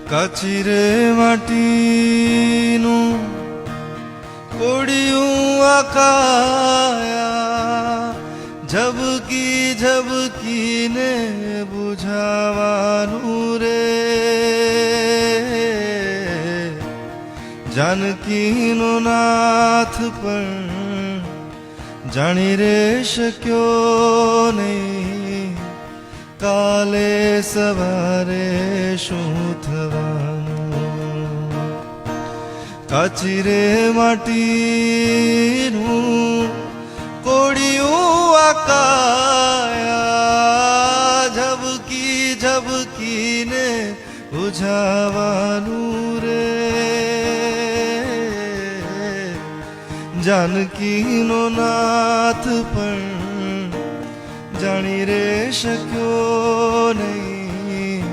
કાચી રે માટીનું કોડિયું આકાયા ઝબકી ઝબકીને બુઝાવાનું રે જાનકીનો નાથ પણ જાણી રે શક્યો નહીં કાલે સવારે શું થવાનું કાચી રે માટીનું કોડિયું આકાયા ઝબકી ઝબકીને બુઝાવાનું રે જાનકીનો નાથ પણ જાણી રે શક્યો નહીં